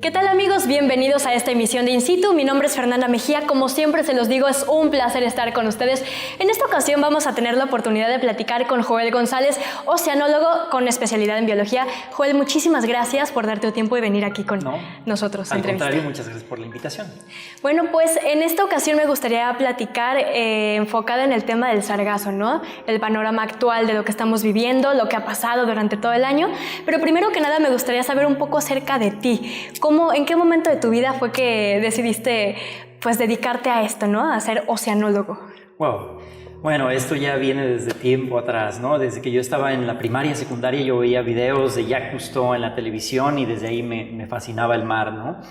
¿Qué tal, amigos? Bienvenidos a esta emisión de In Situ. Mi nombre es Fernanda Mejía. Como siempre se los digo, es un placer estar con ustedes. En esta ocasión vamos a tener la oportunidad de platicar con Joel González, oceanólogo con especialidad en biología. Joel, muchísimas gracias por darte tu tiempo y venir aquí con nosotros. Al contrario, muchas gracias por la invitación. Bueno, pues en esta ocasión me gustaría platicar enfocada en el tema del sargazo, ¿no? El panorama actual de lo que estamos viviendo, lo que ha pasado durante todo el año. Pero primero que nada me gustaría saber un poco acerca de ti. ¿En qué momento de tu vida fue que decidiste pues dedicarte a esto, ¿no? A ser oceanólogo? Wow. Bueno, esto ya viene desde tiempo atrás, ¿no? Desde que yo estaba en la primaria, secundaria, yo veía videos de Jacques Cousteau en la televisión y desde ahí me fascinaba el mar, ¿no?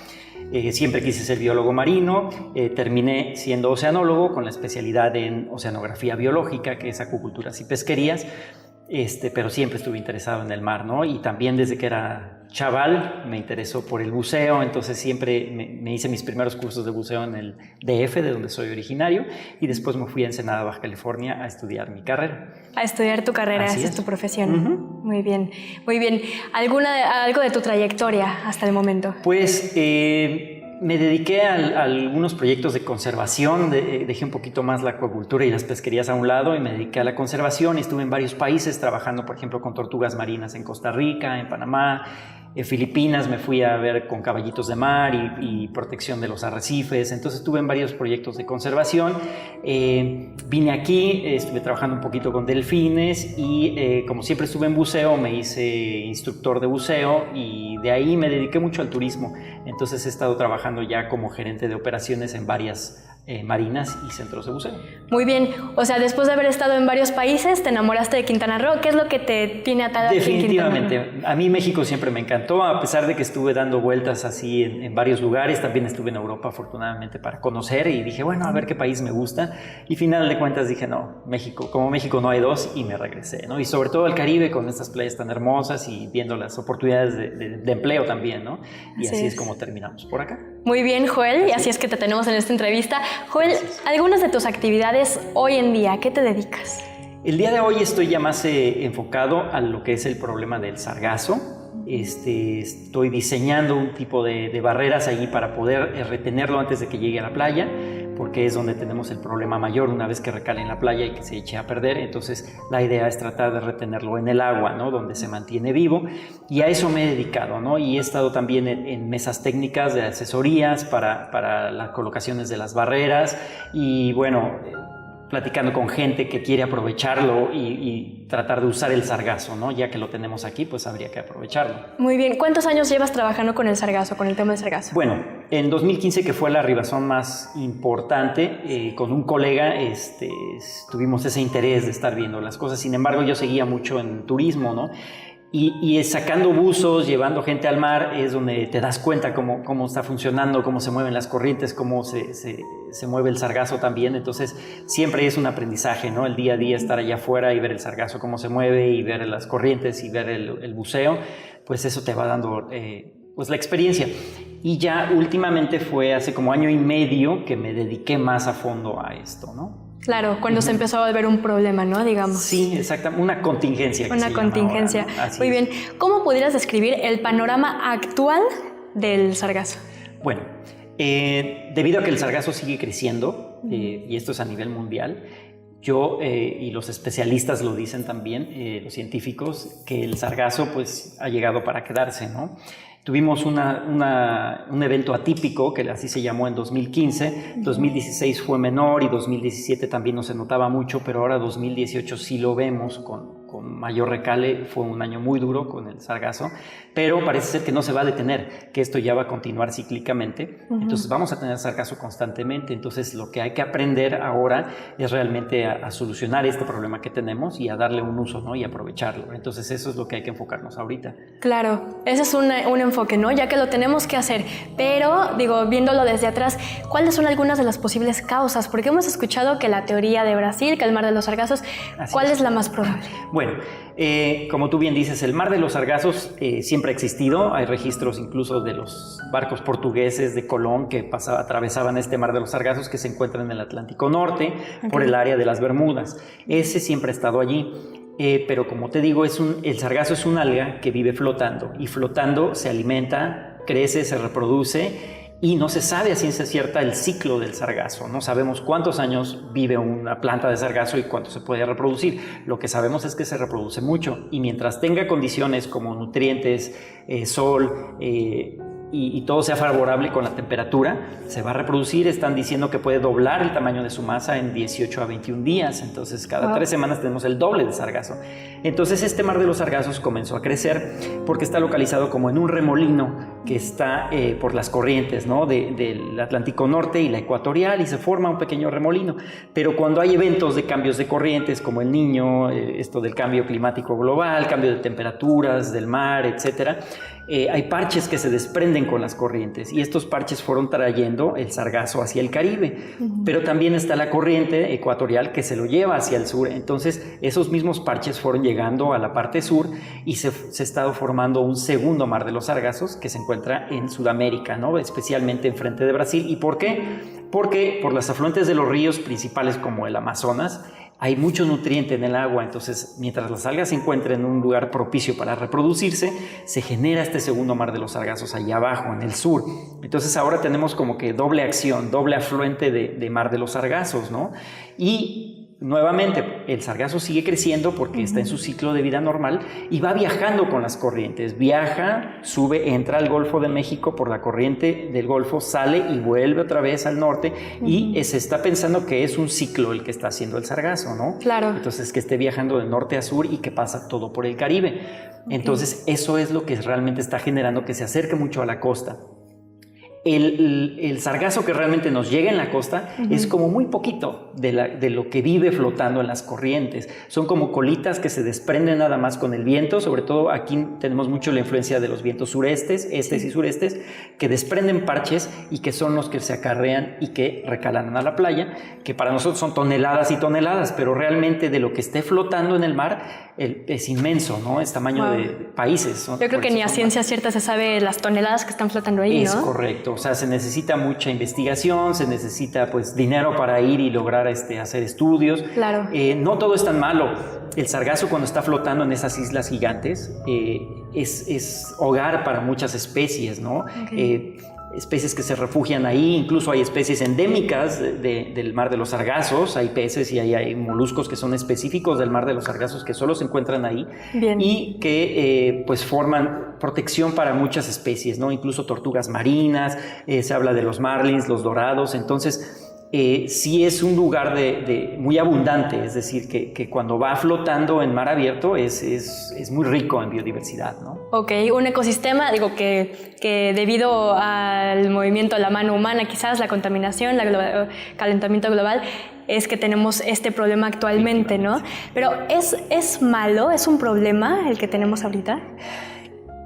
Siempre quise ser biólogo marino, terminé siendo oceanólogo con la especialidad en oceanografía biológica, que es acuiculturas y pesquerías, pero siempre estuve interesado en el mar, ¿no? Y también desde que era chaval me interesó por el buceo, entonces siempre me hice mis primeros cursos de buceo en el DF, de donde soy originario, y después me fui a Ensenada, Baja California, a estudiar mi carrera. A estudiar tu carrera, esa es tu profesión. Muy bien, muy bien. ¿Algo de tu trayectoria hasta el momento? Pues me dediqué a algunos proyectos de conservación, dejé un poquito más la acuicultura y las pesquerías a un lado y me dediqué a la conservación y estuve en varios países trabajando, por ejemplo, con tortugas marinas en Costa Rica, en Panamá. En Filipinas me fui a ver con caballitos de mar y protección de los arrecifes, entonces estuve en varios proyectos de conservación. Vine aquí, estuve trabajando un poquito con delfines y como siempre estuve en buceo, me hice instructor de buceo y de ahí me dediqué mucho al turismo, entonces he estado trabajando ya como gerente de operaciones en varias marinas y centros de buceo. Muy bien, o sea, después de haber estado en varios países, te enamoraste de Quintana Roo. ¿Qué es lo que te tiene atada aquí en Quintana Roo? Definitivamente, a mí México siempre me encantó, a pesar de que estuve dando vueltas así en varios lugares, también estuve en Europa afortunadamente para conocer y dije, bueno, a ver qué país me gusta y al final de cuentas dije, no, México, como México no hay dos y me regresé, ¿no? Y sobre todo el Caribe con estas playas tan hermosas y viendo las oportunidades de empleo también, ¿no? Y así es como terminamos por acá. Muy bien, Joel, y así es que te tenemos en esta entrevista. Joel, algunas de tus actividades hoy en día, ¿a qué te dedicas? El día de hoy estoy ya más enfocado a lo que es el problema del sargazo. Estoy diseñando un tipo de barreras allí para poder retenerlo antes de que llegue a la playa, porque es donde tenemos el problema mayor una vez que recale en la playa y que se eche a perder. Entonces la idea es tratar de retenerlo en el agua, ¿no? Donde se mantiene vivo, y a eso me he dedicado, ¿no? Y he estado también en mesas técnicas de asesorías para las colocaciones de las barreras y bueno, platicando con gente que quiere aprovecharlo y tratar de usar el sargazo, ¿no? Ya que lo tenemos aquí, pues habría que aprovecharlo. Muy bien. ¿Cuántos años llevas trabajando con el sargazo, con el tema del sargazo? Bueno, en 2015, que fue la arribazón más importante, con un colega tuvimos ese interés de estar viendo las cosas. Sin embargo, yo seguía mucho en turismo, ¿no? Y sacando buzos, llevando gente al mar, es donde te das cuenta cómo está funcionando, cómo se mueven las corrientes, cómo se mueve el sargazo también. Entonces, siempre es un aprendizaje, ¿no? El día a día estar allá afuera y ver el sargazo cómo se mueve y ver las corrientes y ver el buceo, pues eso te va dando pues la experiencia. Y ya últimamente fue hace como año y medio que me dediqué más a fondo a esto, ¿no? Claro, cuando se empezó a volver un problema, ¿no? Digamos. Sí, exactamente, una contingencia. Una contingencia. Ahora, ¿no? Muy bien. ¿Cómo pudieras describir el panorama actual del sargazo? Bueno, debido a que el sargazo sigue creciendo, y esto es a nivel mundial, yo y los especialistas lo dicen también, los científicos, que el sargazo pues ha llegado para quedarse, ¿no? Tuvimos un evento atípico, que así se llamó en 2015, 2016 fue menor y 2017 también no se notaba mucho, pero ahora 2018 sí lo vemos con mayor recale. Fue un año muy duro con el sargazo, pero parece ser que no se va a detener, que esto ya va a continuar cíclicamente. Entonces vamos a tener sargazo constantemente. Entonces lo que hay que aprender ahora es realmente a solucionar este problema que tenemos y a darle un uso, ¿no? Y aprovecharlo. Entonces eso es lo que hay que enfocarnos ahorita. Claro, ese es un enfoque, ¿no? Ya que lo tenemos que hacer, pero digo, viéndolo desde atrás, ¿cuáles son algunas de las posibles causas? Porque hemos escuchado que la teoría de Brasil, que el mar de los sargazos, ¿cuál es la más probable? Bueno, como tú bien dices, el mar de los sargazos siempre ha existido. Hay registros incluso de los barcos portugueses de Colón que atravesaban este mar de los sargazos, que se encuentra en el Atlántico Norte, por el área de las Bermudas. Ese siempre ha estado allí. Pero como te digo, el sargazo es un alga que vive flotando, y flotando se alimenta crece, se reproduce y no se sabe a ciencia cierta el ciclo del sargazo. No sabemos cuántos años vive una planta de sargazo y cuánto se puede reproducir. Lo que sabemos es que se reproduce mucho y mientras tenga condiciones como nutrientes, sol, y todo sea favorable con la temperatura, se va a reproducir. Están diciendo que puede doblar el tamaño de su masa en 18 a 21 días. Entonces, cada 3 semanas tenemos el doble de sargazo. Entonces, este mar de los sargazos comenzó a crecer porque está localizado como en un remolino que está por las corrientes, ¿no? del Atlántico Norte y la ecuatorial, y se forma un pequeño remolino. Pero cuando hay eventos de cambios de corrientes, como el Niño, esto del cambio climático global, cambio de temperaturas del mar, etcétera, hay parches que se desprenden con las corrientes y estos parches fueron trayendo el sargazo hacia el Caribe. Pero también está la corriente ecuatorial que se lo lleva hacia el sur. Entonces esos mismos parches fueron llegando a la parte sur y se ha estado formando un segundo mar de los sargazos que se encuentra en Sudamérica, ¿no? Especialmente enfrente de Brasil. ¿Y por qué? Porque por las afluentes de los ríos principales como el Amazonas hay mucho nutriente en el agua. Entonces, mientras las algas se encuentren en un lugar propicio para reproducirse, se genera este segundo mar de los sargazos allá abajo, en el sur. Entonces, ahora tenemos como que doble acción, doble afluente de mar de los sargazos, ¿no? Y nuevamente, el sargazo sigue creciendo porque está en su ciclo de vida normal y va viajando con las corrientes. Viaja, sube, entra al Golfo de México por la corriente del Golfo, sale y vuelve otra vez al norte y se está pensando que es un ciclo el que está haciendo el sargazo, ¿no? Claro. Entonces, que esté viajando de norte a sur y que pasa todo por el Caribe. Entonces, eso es lo que realmente está generando que se acerque mucho a la costa. El sargazo que realmente nos llega en la costa es como muy poquito de lo que vive flotando en las corrientes. Son como colitas que se desprenden nada más con el viento. Sobre todo aquí tenemos mucho la influencia de los vientos surestes, estes y surestes, que desprenden parches y que son los que se acarrean y que recalan a la playa, que para nosotros son toneladas y toneladas, pero realmente de lo que esté flotando en el mar es inmenso, ¿no? Es tamaño de países. Yo creo que ni a ciencia cierta se sabe las toneladas que están flotando ahí, ¿no? Es correcto. O sea, se necesita mucha investigación, se necesita pues dinero para ir y lograr hacer estudios. Claro. No todo es tan malo. El sargazo, cuando está flotando en esas islas gigantes, es hogar para muchas especies, ¿no? Especies que se refugian ahí, incluso hay especies endémicas del mar de los sargazos, hay peces y hay moluscos que son específicos del mar de los sargazos que solo se encuentran ahí. Bien. Y que pues forman protección para muchas especies, ¿no? Incluso tortugas marinas, se habla de los marlins, los dorados. Entonces sí es un lugar muy abundante, es decir, que cuando va flotando en mar abierto es muy rico en biodiversidad, ¿no? Ok, un ecosistema, digo que debido al movimiento de la mano humana, quizás la contaminación, el calentamiento global, es que tenemos este problema actualmente, ¿no? Pero ¿es malo? ¿Es un problema el que tenemos ahorita?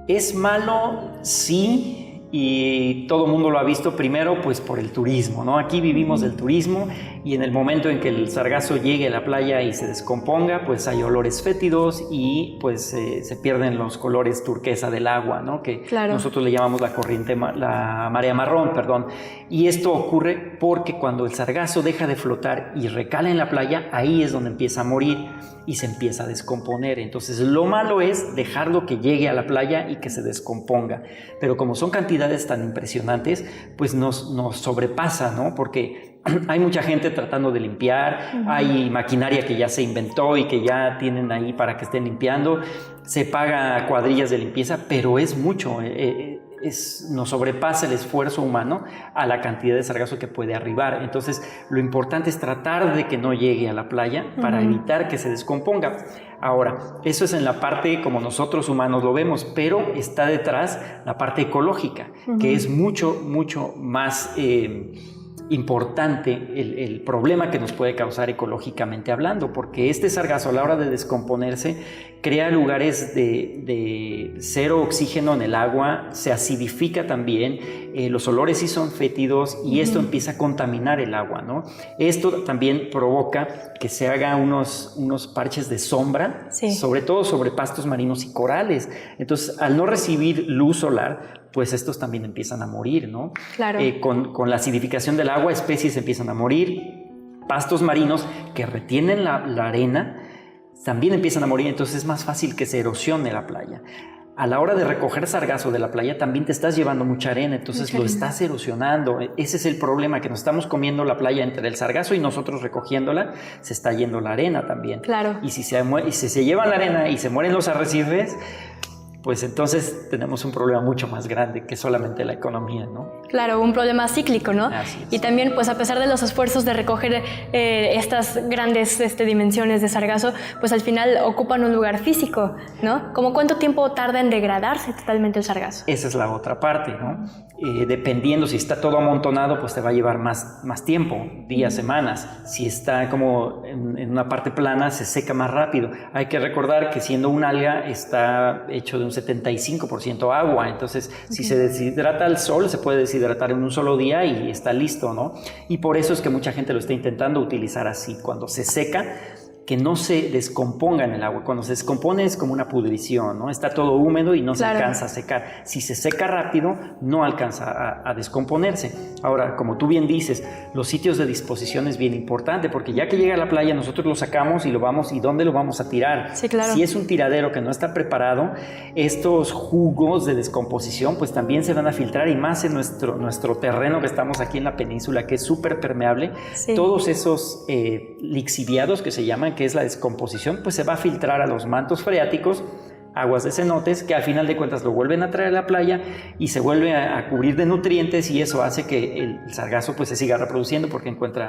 Es malo, sí. Y todo el mundo lo ha visto primero pues por el turismo, ¿no? Aquí vivimos del turismo y en el momento en que el sargazo llegue a la playa y se descomponga, pues hay olores fétidos y pues se pierden los colores turquesa del agua, ¿no? Que claro, nosotros le llamamos la marea marrón, perdón. Y esto ocurre porque cuando el sargazo deja de flotar y recala en la playa, ahí es donde empieza a morir y se empieza a descomponer. Entonces lo malo es dejarlo que llegue a la playa y que se descomponga. Pero como son cantidades tan impresionantes, pues nos sobrepasa, ¿no? Porque hay mucha gente tratando de limpiar, hay maquinaria que ya se inventó y que ya tienen ahí para que estén limpiando, se paga cuadrillas de limpieza, pero es mucho, nos sobrepasa el esfuerzo humano a la cantidad de sargazo que puede arribar. Entonces lo importante es tratar de que no llegue a la playa para evitar que se descomponga. Ahora, eso es en la parte como nosotros humanos lo vemos, pero está detrás la parte ecológica, que es mucho más importante el problema que nos puede causar ecológicamente hablando, porque este sargazo a la hora de descomponerse crea lugares de cero oxígeno en el agua, se acidifica también, los olores sí son fétidos y esto empieza a contaminar el agua, ¿no? Esto también provoca que se haga unos parches de sombra, sobre todo sobre pastos marinos y corales. Entonces, al no recibir luz solar, pues estos también empiezan a morir, ¿no? Claro. Con la acidificación del agua, especies empiezan a morir, pastos marinos que retienen la arena también empiezan a morir, entonces es más fácil que se erosione la playa. a la hora de recoger sargazo de la playa también te estás llevando mucha arena, entonces lo estás erosionando. Ese es el problema, que nos estamos comiendo la playa entre el sargazo y nosotros recogiéndola, se está yendo la arena también. Claro. Y si se lleva la arena y se mueren los arrecifes, pues entonces tenemos un problema mucho más grande que solamente la economía, ¿no? Claro, un problema cíclico, ¿no? Así es. Y también, pues a pesar de los esfuerzos de recoger estas grandes dimensiones de sargazo, pues al final ocupan un lugar físico, ¿no? ¿Cómo cuánto tiempo tarda en degradarse totalmente el sargazo? Esa es la otra parte, ¿no? Dependiendo, si está todo amontonado, pues te va a llevar más tiempo, días, semanas. Si está como en una parte plana, se seca más rápido. Hay que recordar que siendo un alga está hecho de un 75% agua, entonces si se deshidrata al sol, se puede deshidratar en un solo día y está listo, ¿no? Y por eso es que mucha gente lo está intentando utilizar así. Cuando se seca, que no se descomponga en el agua. Cuando se descompone es como una pudrición, ¿no? Está todo húmedo y no se alcanza a secar. Si se seca rápido, no alcanza a descomponerse. Ahora, como tú bien dices, los sitios de disposición es bien importante, porque ya que llega a la playa, nosotros lo sacamos y lo vamos, ¿y dónde lo vamos a tirar? Sí, claro. Si es un tiradero que no está preparado, estos jugos de descomposición pues también se van a filtrar, y más en nuestro terreno que estamos aquí en la península, que es súper permeable. Sí. Todos esos lixiviados que se llaman, que es la descomposición, pues se va a filtrar a los mantos freáticos, aguas de cenotes, que al final de cuentas lo vuelven a traer a la playa y se vuelve a cubrir de nutrientes, y eso hace que el sargazo pues se siga reproduciendo porque encuentra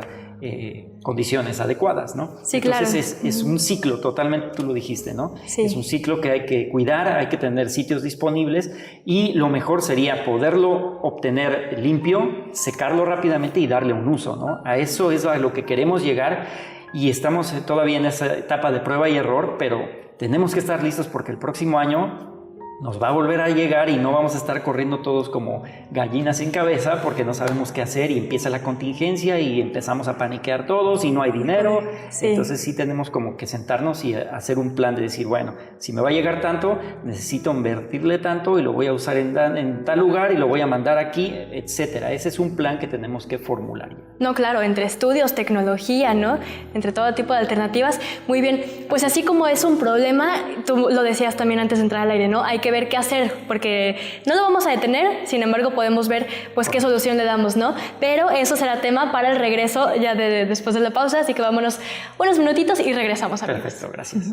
condiciones adecuadas, ¿no? Sí, entonces claro. es un ciclo, totalmente, tú lo dijiste, ¿no? Sí. Es un ciclo que hay que cuidar, hay que tener sitios disponibles, y lo mejor sería poderlo obtener limpio, secarlo rápidamente y darle un uso, ¿no? A eso es a lo que queremos llegar, y estamos todavía en esa etapa de prueba y error, pero tenemos que estar listos porque el próximo año nos va a volver a llegar y no vamos a estar corriendo todos como gallinas sin cabeza porque no sabemos qué hacer, y empieza la contingencia y empezamos a paniquear todos y no hay dinero. Sí. Entonces sí tenemos como que sentarnos y hacer un plan de decir, bueno, si me va a llegar tanto, necesito invertirle tanto y lo voy a usar en tal lugar y lo voy a mandar aquí, etcétera. Ese es un plan que tenemos que formular. No, claro, entre estudios, tecnología, ¿no? Entre todo tipo de alternativas. Muy bien, pues así como es un problema, tú lo decías también antes de entrar al aire, ¿no? Hay que ver qué hacer, porque no lo vamos a detener, sin embargo podemos ver pues qué solución le damos, ¿no? Pero eso será tema para el regreso ya después de la pausa, así que vámonos unos minutitos y regresamos. Perfecto, gracias.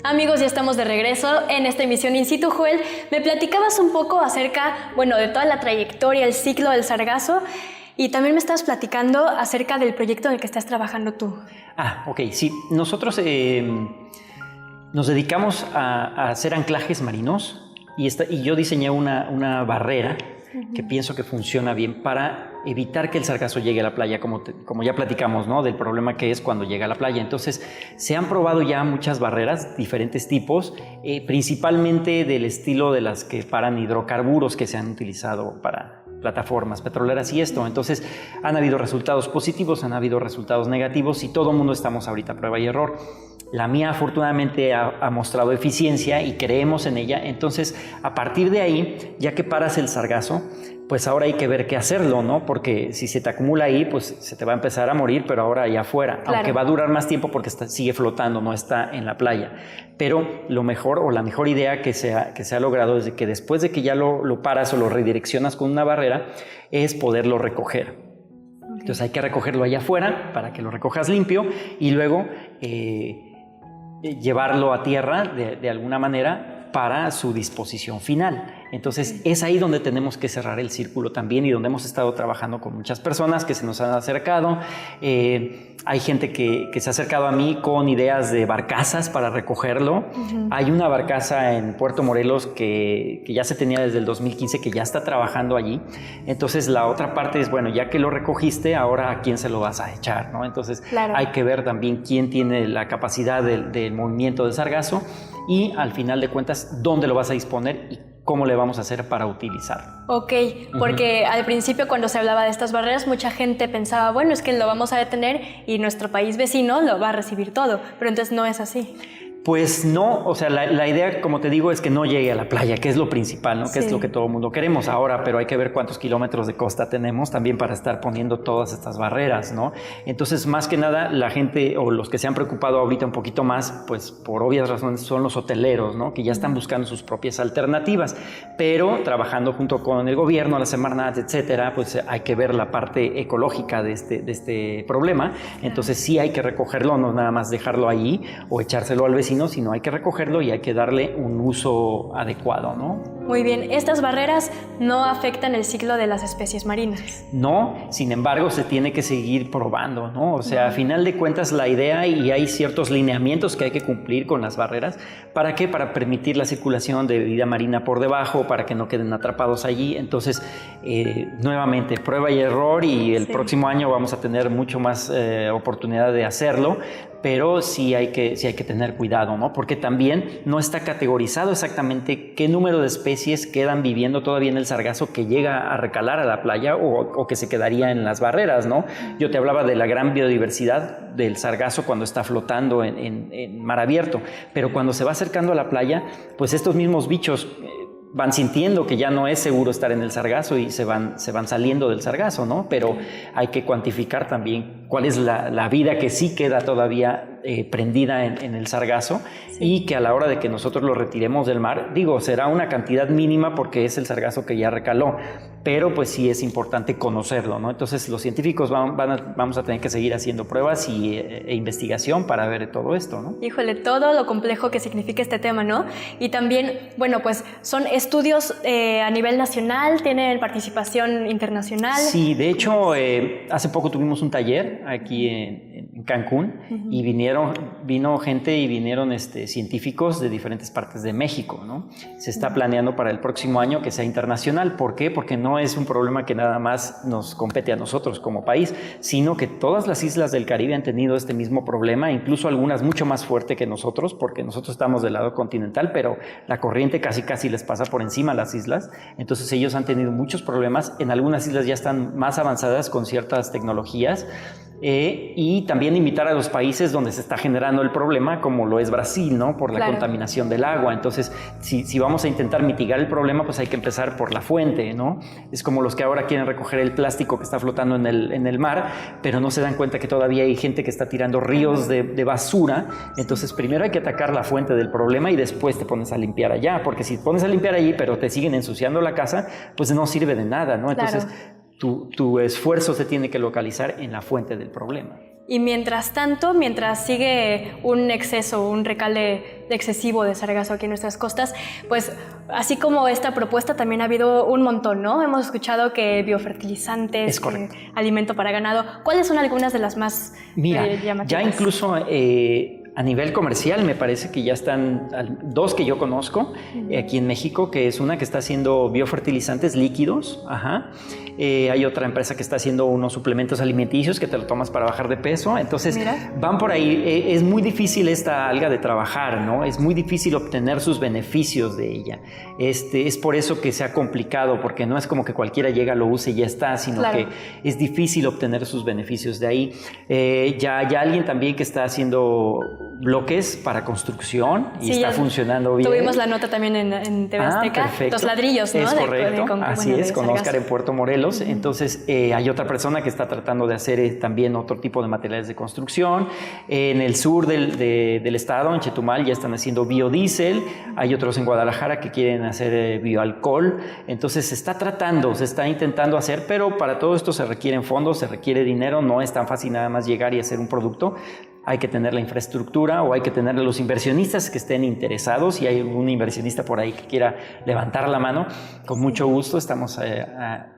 Amigos, ya estamos de regreso en esta emisión In Situ. Joel, me platicabas un poco acerca, bueno, de toda la trayectoria, el ciclo del sargazo, y también me estabas platicando acerca del proyecto en el que estás trabajando tú. Ok, sí. Nosotros nos dedicamos a hacer anclajes marinos, y yo diseñé una barrera que pienso que funciona bien para evitar que el sargazo llegue a la playa, como ya platicamos, ¿no? Del problema que es cuando llega a la playa. Entonces, se han probado ya muchas barreras, diferentes tipos, principalmente del estilo de las que paran hidrocarburos que se han utilizado para plataformas petroleras y esto. Entonces, han habido resultados positivos, han habido resultados negativos, y todo el mundo estamos ahorita a prueba y error. La mía afortunadamente ha mostrado eficiencia y creemos en ella. Entonces, a partir de ahí, ya que paras el sargazo, pues ahora hay que ver qué hacerlo, ¿no? Porque si se te acumula ahí, pues se te va a empezar a morir, pero ahora allá afuera. Claro. Aunque va a durar más tiempo porque sigue flotando, no está en la playa. Pero lo mejor, o la mejor idea que se ha logrado, es que después de que ya lo paras o lo redireccionas con una barrera, es poderlo recoger. Entonces hay que recogerlo allá afuera para que lo recojas limpio, y luego llevarlo a tierra de alguna manera para su disposición final. Entonces es ahí donde tenemos que cerrar el círculo también, y donde hemos estado trabajando con muchas personas que se nos han acercado. Hay gente que se ha acercado a mí con ideas de barcazas para recogerlo. Hay una barcaza en Puerto Morelos que ya se tenía desde el 2015, que ya está trabajando allí. Entonces la otra parte es, bueno, ya que lo recogiste, ahora ¿a quién se lo vas a echar, ¿no? Entonces claro, hay que ver también quién tiene la capacidad del movimiento del sargazo, y al final de cuentas dónde lo vas a disponer y cómo le vamos a hacer para utilizar. Ok, porque al principio cuando se hablaba de estas barreras, mucha gente pensaba, bueno, es que lo vamos a detener y nuestro país vecino lo va a recibir todo, pero entonces no es así. Pues no, o sea, la idea, como te digo, es que no llegue a la playa, que es lo principal, ¿no? Que es lo que todo el mundo queremos ahora, pero hay que ver cuántos kilómetros de costa tenemos también para estar poniendo todas estas barreras, ¿no? Entonces, más que nada, la gente o los que se han preocupado ahorita un poquito más, pues por obvias razones, son los hoteleros, ¿no? Que ya están buscando sus propias alternativas, pero trabajando junto con el gobierno, la Semarnat, etcétera, pues hay que ver la parte ecológica de este problema. Entonces, sí hay que recogerlo, no nada más dejarlo ahí o echárselo al vecino, sino hay que recogerlo y hay que darle un uso adecuado, ¿no? Muy bien, ¿estas barreras no afectan el ciclo de las especies marinas? No, sin embargo, se tiene que seguir probando, ¿no? O sea, a final de cuentas, la idea y hay ciertos lineamientos que hay que cumplir con las barreras. ¿Para qué? Para permitir la circulación de vida marina por debajo, para que no queden atrapados allí. Entonces, nuevamente, prueba y error, y el próximo año vamos a tener mucho más oportunidad de hacerlo, pero sí hay que tener cuidado, ¿no? Porque también no está categorizado exactamente qué número de especies quedan viviendo todavía en el sargazo que llega a recalar a la playa o que se quedaría en las barreras, ¿no? Yo te hablaba de la gran biodiversidad del sargazo cuando está flotando en mar abierto, pero cuando se va acercando a la playa, pues estos mismos bichos van sintiendo que ya no es seguro estar en el sargazo y se van saliendo del sargazo, ¿no? Pero hay que cuantificar también cuál es la vida que sí queda todavía prendida en el sargazo, y que a la hora de que nosotros lo retiremos del mar, digo, será una cantidad mínima porque es el sargazo que ya recaló, pero pues sí es importante conocerlo, ¿no? Entonces los científicos vamos a tener que seguir haciendo pruebas e investigación para ver todo esto, ¿no? Híjole, todo lo complejo que significa este tema, ¿no? Y también, bueno, pues son estudios a nivel nacional, tienen participación internacional. Sí, de hecho, hace poco tuvimos un taller aquí en Cancún, y vino gente y vinieron científicos de diferentes partes de México, ¿no? Se está planeando para el próximo año que sea internacional. ¿Por qué? Porque no es un problema que nada más nos compete a nosotros como país, sino que todas las islas del Caribe han tenido este mismo problema, incluso algunas mucho más fuerte que nosotros, porque nosotros estamos del lado continental, pero la corriente casi les pasa por encima a las islas. Entonces ellos han tenido muchos problemas. En algunas islas ya están más avanzadas con ciertas tecnologías. Y también invitar a los países donde se está generando el problema, como lo es Brasil, ¿no? Por la contaminación del agua. Entonces, si vamos a intentar mitigar el problema, pues hay que empezar por la fuente, ¿no? Es como los que ahora quieren recoger el plástico que está flotando en el mar, pero no se dan cuenta que todavía hay gente que está tirando ríos de basura. Entonces, primero hay que atacar la fuente del problema y después te pones a limpiar allá, porque si te pones a limpiar allí, pero te siguen ensuciando la casa, pues no sirve de nada, ¿no? Entonces, tu esfuerzo se tiene que localizar en la fuente del problema. Y mientras tanto, mientras sigue un exceso, un recale excesivo de sargazo aquí en nuestras costas, pues así como esta propuesta también ha habido un montón, ¿no? Hemos escuchado que biofertilizantes, alimento para ganado. ¿Cuáles son algunas de las más llamativas? Ya incluso a nivel comercial me parece que ya están dos que yo conozco aquí en México, que es una que está haciendo biofertilizantes líquidos, hay otra empresa que está haciendo unos suplementos alimenticios que te lo tomas para bajar de peso. Entonces van por ahí. Es muy difícil esta alga de trabajar, ¿no? Es muy difícil obtener sus beneficios de ella. Es por eso que se ha complicado, porque no es como que cualquiera llega, lo use y ya está, sino que es difícil obtener sus beneficios de ahí. Ya alguien también que está haciendo bloques para construcción y está funcionando bien. Tuvimos la nota también en TV Azteca, los ladrillos, ¿no? Es correcto, así es, con Oscar en Puerto Morelos. Entonces hay otra persona que está tratando de hacer también otro tipo de materiales de construcción. En el sur del estado, en Chetumal, ya están haciendo biodiesel. Hay otros en Guadalajara que quieren hacer bioalcohol. Entonces se está intentando hacer, pero para todo esto se requieren fondos, se requiere dinero. No es tan fácil nada más llegar y hacer un producto. Hay que tener la infraestructura, o hay que tener los inversionistas que estén interesados. Si hay algún inversionista por ahí que quiera levantar la mano, con mucho gusto estamos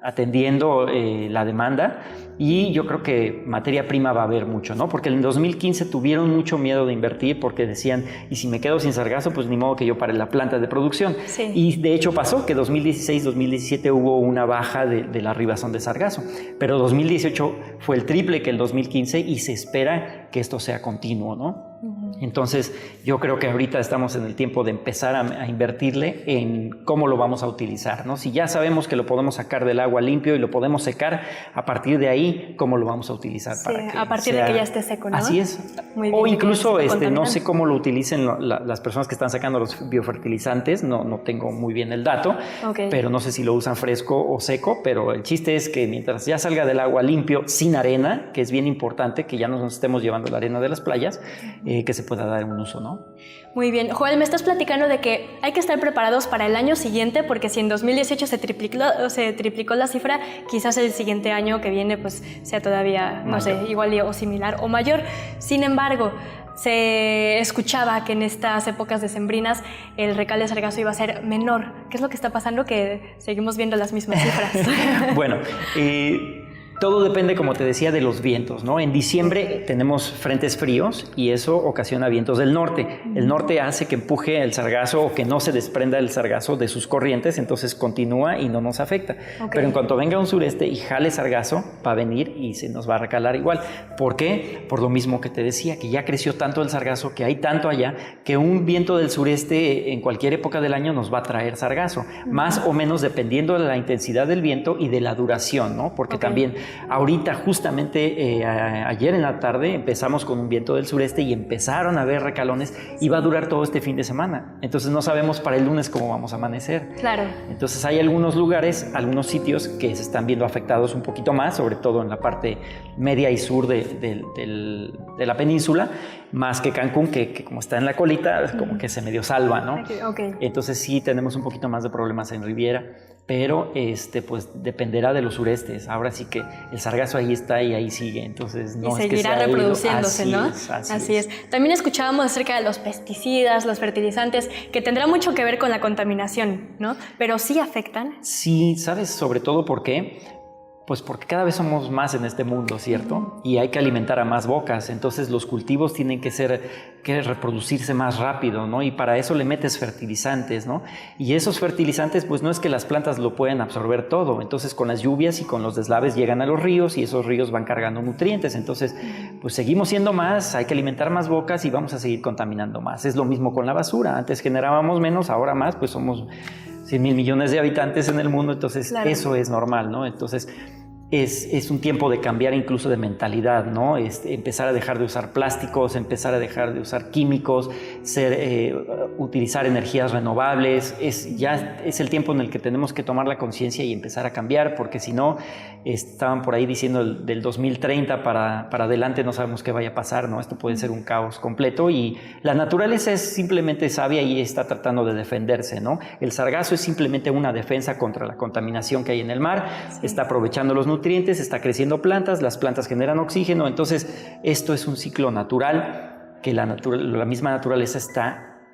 atendiendo la demanda. Y yo creo que materia prima va a haber mucho, ¿no? Porque en 2015 tuvieron mucho miedo de invertir porque decían, y si me quedo sin sargazo, pues ni modo que yo pare la planta de producción. Y de hecho pasó que 2016, 2017 hubo una baja de la arribación de sargazo, pero 2018 fue el triple que el 2015 y se espera que esto sea continuo, ¿no? Entonces, yo creo que ahorita estamos en el tiempo de empezar a invertirle en cómo lo vamos a utilizar, ¿no? Si ya sabemos que lo podemos sacar del agua limpio y lo podemos secar, a partir de ahí, ¿cómo lo vamos a utilizar? Sí, para que a partir de que ya esté seco, ¿no? Así es. Muy bien, o incluso, no sé contaminante. cómo lo utilicen las personas que están sacando los biofertilizantes, no tengo muy bien el dato, pero no sé si lo usan fresco o seco, pero el chiste es que mientras ya salga del agua limpio, sin arena, que es bien importante, que ya no nos estemos llevando la arena de las playas, que se pueda dar un uso, ¿no? Muy bien. Joel, me estás platicando de que hay que estar preparados para el año siguiente, porque si en 2018 se triplicó la cifra, quizás el siguiente año que viene pues sea todavía, no sé, igual o similar o mayor. Sin embargo, se escuchaba que en estas épocas decembrinas el recale de sargazo iba a ser menor. ¿Qué es lo que está pasando? Que seguimos viendo las mismas cifras. Bueno, todo depende, como te decía, de los vientos, ¿no? En diciembre tenemos frentes fríos y eso ocasiona vientos del norte. El norte hace que empuje el sargazo o que no se desprenda el sargazo de sus corrientes, entonces continúa y no nos afecta. Pero en cuanto venga un sureste y jale sargazo, va a venir y se nos va a recalar igual. ¿Por qué? Por lo mismo que te decía, que ya creció tanto el sargazo, que hay tanto allá, que un viento del sureste en cualquier época del año nos va a traer sargazo. Más o menos dependiendo de la intensidad del viento y de la duración, ¿no? Porque también ahorita, justamente ayer en la tarde, empezamos con un viento del sureste y empezaron a haber recalones y va a durar todo este fin de semana. Entonces no sabemos para el lunes cómo vamos a amanecer. Claro. Entonces hay algunos lugares, algunos sitios que se están viendo afectados un poquito más, sobre todo en la parte media y sur de la península, más que Cancún, que como está en la colita, como que se medio salva, ¿no? Entonces sí tenemos un poquito más de problemas en Riviera, pero pues dependerá de los surestes. Ahora sí que el sargazo ahí está y ahí sigue, entonces no y es seguirá que se reproduciéndose, ¿no? Así es. También escuchábamos acerca de los pesticidas, los fertilizantes, que tendrá mucho que ver con la contaminación, ¿no? Pero sí afectan. Sí, ¿sabes? Sobre todo ¿por qué? Pues porque cada vez somos más en este mundo, ¿cierto? Y hay que alimentar a más bocas, entonces los cultivos tienen que reproducirse más rápido, ¿no? Y para eso le metes fertilizantes, ¿no? Y esos fertilizantes, pues no es que las plantas lo pueden absorber todo, entonces con las lluvias y con los deslaves llegan a los ríos y esos ríos van cargando nutrientes, entonces pues seguimos siendo más, hay que alimentar más bocas y vamos a seguir contaminando más. Es lo mismo con la basura, antes generábamos menos, ahora más, pues somos 100,000 millones de habitantes en el mundo, entonces eso es normal, ¿no? Entonces es un tiempo de cambiar incluso de mentalidad, ¿no? Empezar a dejar de usar plásticos, empezar a dejar de usar químicos, utilizar energías renovables. Ya es el tiempo en el que tenemos que tomar la conciencia y empezar a cambiar, porque si no, estaban por ahí diciendo del 2030 para adelante no sabemos qué vaya a pasar, ¿no? Esto puede ser un caos completo y la naturaleza es simplemente sabia y está tratando de defenderse, ¿no? El sargazo es simplemente una defensa contra la contaminación que hay en el mar, está aprovechando los nutrientes, está creciendo plantas, las plantas generan oxígeno, entonces esto es un ciclo natural que la misma naturaleza está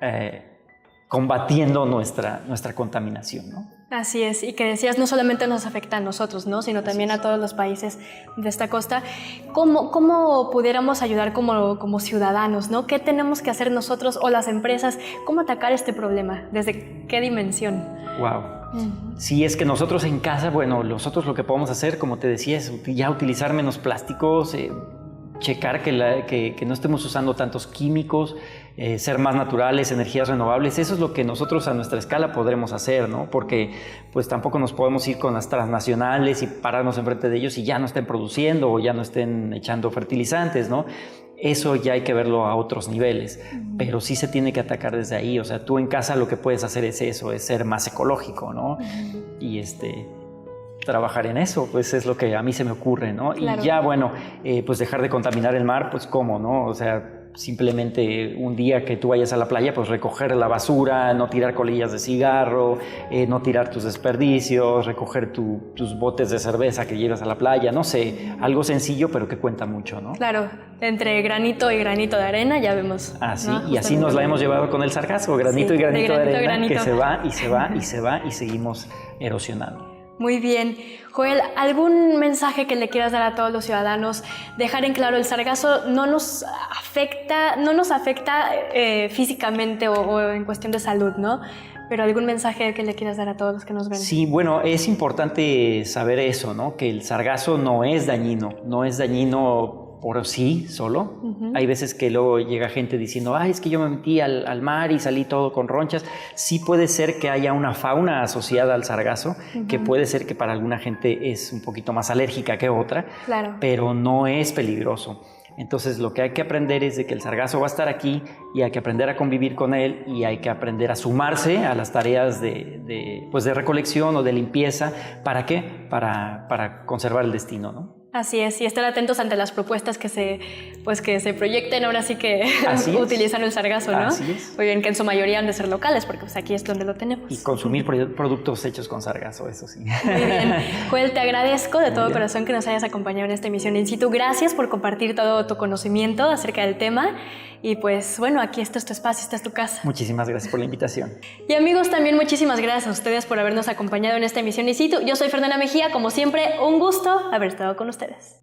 combatiendo nuestra contaminación, ¿no? Así es, y que decías, no solamente nos afecta a nosotros, ¿no? Sino también a todos los países de esta costa. ¿Cómo pudiéramos ayudar como ciudadanos, ¿no? ¿Qué tenemos que hacer nosotros o las empresas? ¿Cómo atacar este problema? ¿Desde qué dimensión? Wow. Si es que nosotros en casa, bueno, nosotros lo que podemos hacer, como te decía, es ya utilizar menos plásticos, checar que no estemos usando tantos químicos, ser más naturales, energías renovables. Eso es lo que nosotros a nuestra escala podremos hacer, ¿no? Porque pues tampoco nos podemos ir con las transnacionales y pararnos enfrente de ellos y ya no estén produciendo o ya no estén echando fertilizantes, ¿no? Eso ya hay que verlo a otros niveles, pero sí se tiene que atacar desde ahí. O sea, tú en casa lo que puedes hacer es eso, es ser más ecológico, ¿no? Y trabajar en eso, pues es lo que a mí se me ocurre, ¿no? Claro. Y ya, bueno, pues dejar de contaminar el mar, pues cómo, ¿no? O sea, simplemente un día que tú vayas a la playa, pues recoger la basura, no tirar colillas de cigarro, no tirar tus desperdicios, recoger tus botes de cerveza que llevas a la playa, no sé, algo sencillo pero que cuenta mucho, ¿no? Claro, entre granito y granito de arena ya vemos. Así, ¿no? Y así nos la hemos llevado con el sargazo, granito y granito de arena, que se va y se va y se va y seguimos erosionando. Muy bien. Joel, ¿algún mensaje que le quieras dar a todos los ciudadanos? Dejar en claro, el sargazo no nos afecta físicamente o en cuestión de salud, ¿no? Pero algún mensaje que le quieras dar a todos los que nos ven. Sí, bueno, es importante saber eso, ¿no? Que el sargazo no es dañino por sí solo. Hay veces que luego llega gente diciendo, ay, es que yo me metí al mar y salí todo con ronchas. Sí puede ser que haya una fauna asociada al sargazo, que puede ser que para alguna gente es un poquito más alérgica que otra, Claro. pero no es peligroso. Entonces lo que hay que aprender es de que el sargazo va a estar aquí y hay que aprender a convivir con él y hay que aprender a sumarse a las tareas de recolección o de limpieza. ¿Para qué? Para conservar el destino, ¿no? Así es, y estar atentos ante las propuestas que se proyecten ahora sí que utilizan el sargazo, ¿no? Así es. Muy bien, que en su mayoría han de ser locales, porque pues aquí es donde lo tenemos. Y consumir productos hechos con sargazo, eso sí. Muy bien. Joel, te agradezco de todo corazón que nos hayas acompañado en esta emisión In Situ. Gracias por compartir todo tu conocimiento acerca del tema. Y pues bueno, aquí este es tu espacio, esta es tu casa. Muchísimas gracias por la invitación. Y amigos, también muchísimas gracias a ustedes por habernos acompañado en esta emisión In Situ. Yo soy Fernanda Mejía, como siempre, un gusto haber estado con ustedes.